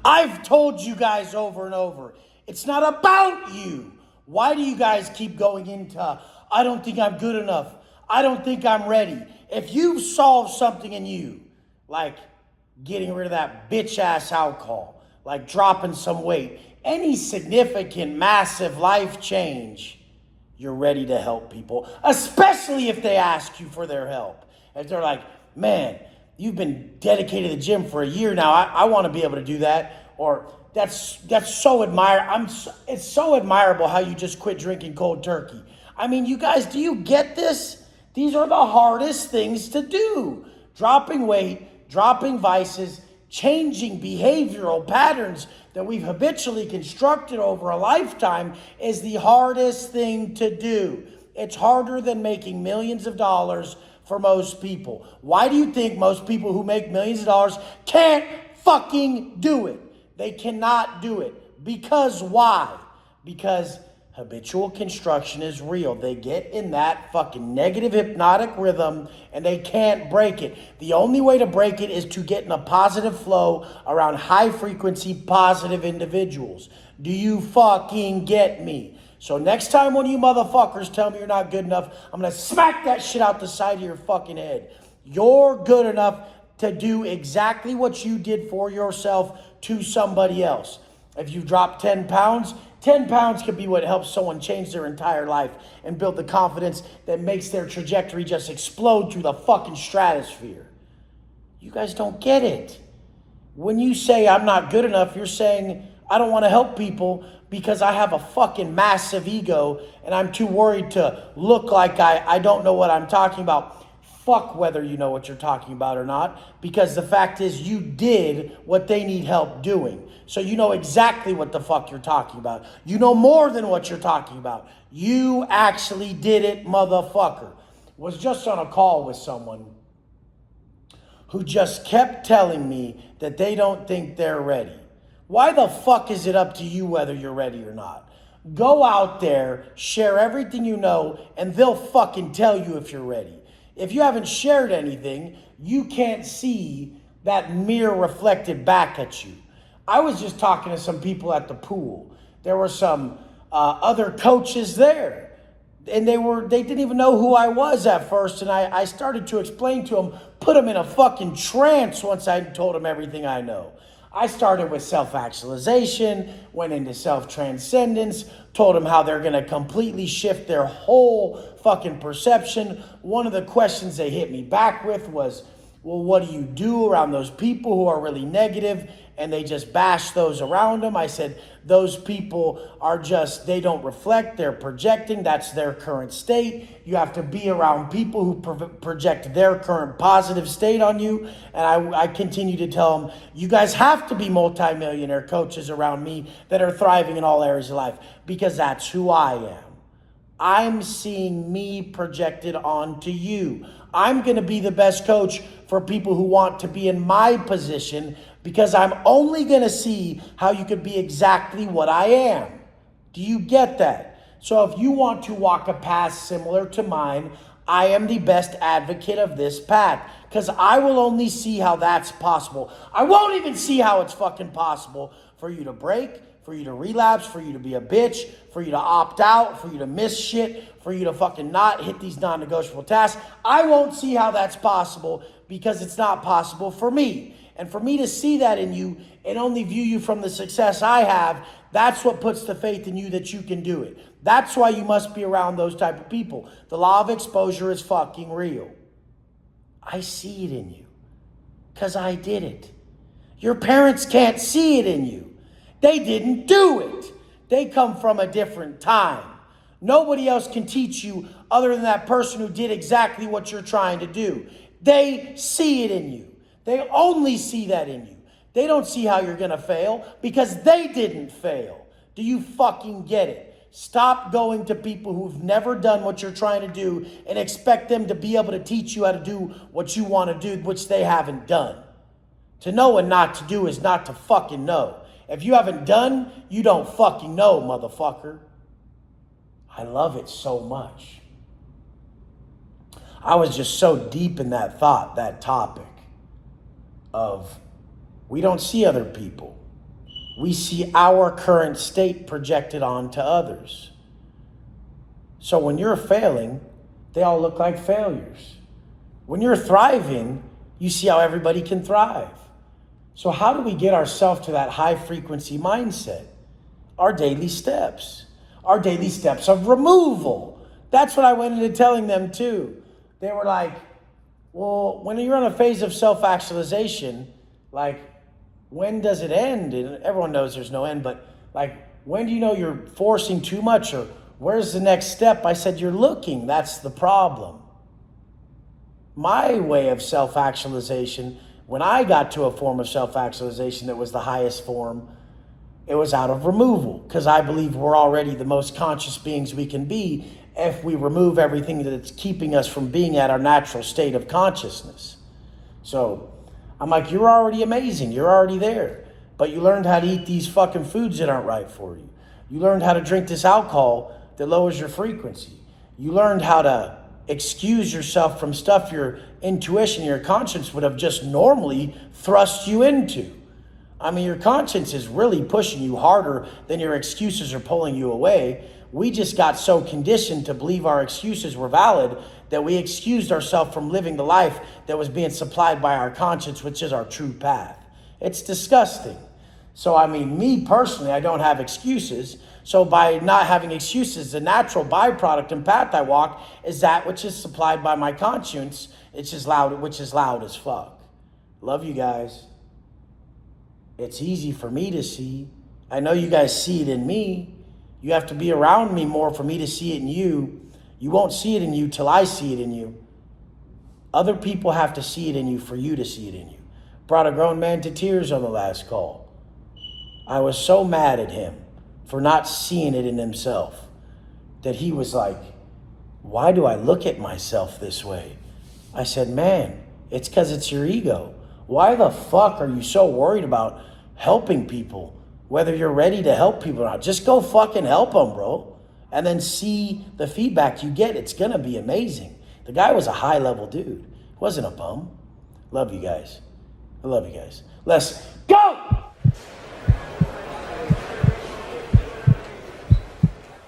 I've told you guys over and over, it's not about you. Why do you guys keep going into, I don't think I'm good enough. I don't think I'm ready. If you've solved something in you, like getting rid of that bitch ass alcohol, like dropping some weight, any significant, massive life change, you're ready to help people, especially if they ask you for their help. If they're like, man, you've been dedicated to the gym for a year now. I want to be able to do that. Or that's so it's so admirable how you just quit drinking cold turkey. I mean, you guys, do you get this? These are the hardest things to do. Dropping weight, dropping vices, changing behavioral patterns that we've habitually constructed over a lifetime is the hardest thing to do. It's harder than making millions of dollars for most people. Why do you think most people who make millions of dollars can't fucking do it? They cannot do it. Because why? Because habitual construction is real. They get in that fucking negative hypnotic rhythm and they can't break it. The only way to break it is to get in a positive flow around high frequency positive individuals. Do you fucking get me? So next time one of you motherfuckers tell me you're not good enough, I'm going to smack that shit out the side of your fucking head. You're good enough to do exactly what you did for yourself to somebody else. If you've dropped 10 pounds, 10 pounds could be what helps someone change their entire life and build the confidence that makes their trajectory just explode through the fucking stratosphere. You guys don't get it. When you say I'm not good enough, you're saying I don't want to help people because I have a fucking massive ego and I'm too worried to look like I don't know what I'm talking about. Fuck whether you know what you're talking about or not, because the fact is you did what they need help doing. So you know exactly what the fuck you're talking about. You know more than what you're talking about. You actually did it, motherfucker. Was just on a call with someone who just kept telling me that they don't think they're ready. Why the fuck is it up to you whether you're ready or not? Go out there, share everything you know, and they'll fucking tell you if you're ready. If you haven't shared anything, you can't see that mirror reflected back at you. I was just talking to some people at the pool. There were some other coaches there, and they didn't even know who I was at first. And I started to explain to them, put them in a fucking trance once I told them everything I know. I started with self-actualization, went into self-transcendence, told them how they're going to completely shift their whole fucking perception. One of the questions they hit me back with was, well, what do you do around those people who are really negative and they just bash those around them? I said, those people are just, they don't reflect, they're projecting, that's their current state. You have to be around people who project their current positive state on you. And I continue to tell them, you guys have to be multimillionaire coaches around me that are thriving in all areas of life, because that's who I am. I'm seeing me projected onto you. I'm going to be the best coach for people who want to be in my position, because I'm only going to see how you could be exactly what I am. Do you get that? So if you want to walk a path similar to mine, I am the best advocate of this path, because I will only see how that's possible. I won't even see how it's fucking possible for you to break, for you to relapse, for you to be a bitch, for you to opt out, for you to miss shit, for you to fucking not hit these non-negotiable tasks. I won't see how that's possible, because it's not possible for me. And for me to see that in you and only view you from the success I have, that's what puts the faith in you that you can do it. That's why you must be around those type of people. The law of exposure is fucking real. I see it in you because I did it. Your parents can't see it in you. They didn't do it. They come from a different time. Nobody else can teach you other than that person who did exactly what you're trying to do. They see it in you. They only see that in you. They don't see how you're going to fail because they didn't fail. Do you fucking get it? Stop going to people who've never done what you're trying to do and expect them to be able to teach you how to do what you want to do, which they haven't done. To know and not to do is not to fucking know. If you haven't done, you don't fucking know, motherfucker. I love it so much. I was just so deep in that thought, that topic of we don't see other people. we see our current state projected onto others. So when you're failing, they all look like failures. When you're thriving, you see how everybody can thrive. So how do we get ourselves to that high frequency mindset? Our daily steps. Our daily steps of removal. That's what I went into telling them too. They were like, well, when you're in a phase of self-actualization, like, when does it end? And everyone knows there's no end, but like, when do you know you're forcing too much, or where's the next step? I said, you're looking. That's the problem. My way of self-actualization, when I got to a form of self-actualization that was the highest form, it was out of removal, because I believe we're already the most conscious beings we can be if we remove everything that's keeping us from being at our natural state of consciousness. So I'm like, you're already amazing. You're already there. But you learned how to eat these fucking foods that aren't right for you. You learned how to drink this alcohol that lowers your frequency. You learned how to excuse yourself from stuff your intuition, your conscience would have just normally thrust you into. I mean, your conscience is really pushing you harder than your excuses are pulling you away. We just got so conditioned to believe our excuses were valid that we excused ourselves from living the life that was being supplied by our conscience, which is our true path. It's disgusting. So, I mean, me personally, I don't have excuses. So by not having excuses, the natural byproduct and path I walk is that which is supplied by my conscience, which is loud as fuck. Love you guys. It's easy for me to see. I know you guys see it in me. You have to be around me more for me to see it in you. You won't see it in you till I see it in you. Other people have to see it in you for you to see it in you. Brought a grown man to tears on the last call. I was so mad at him for not seeing it in himself that he was like, why do I look at myself this way? I said, man, it's because it's your ego. Why the fuck are you so worried about helping people? Whether you're ready to help people or not, just go fucking help them, bro. And then see the feedback you get. It's going to be amazing. The guy was a high level dude. Wasn't a bum. Love you guys. I love you guys. Let's go!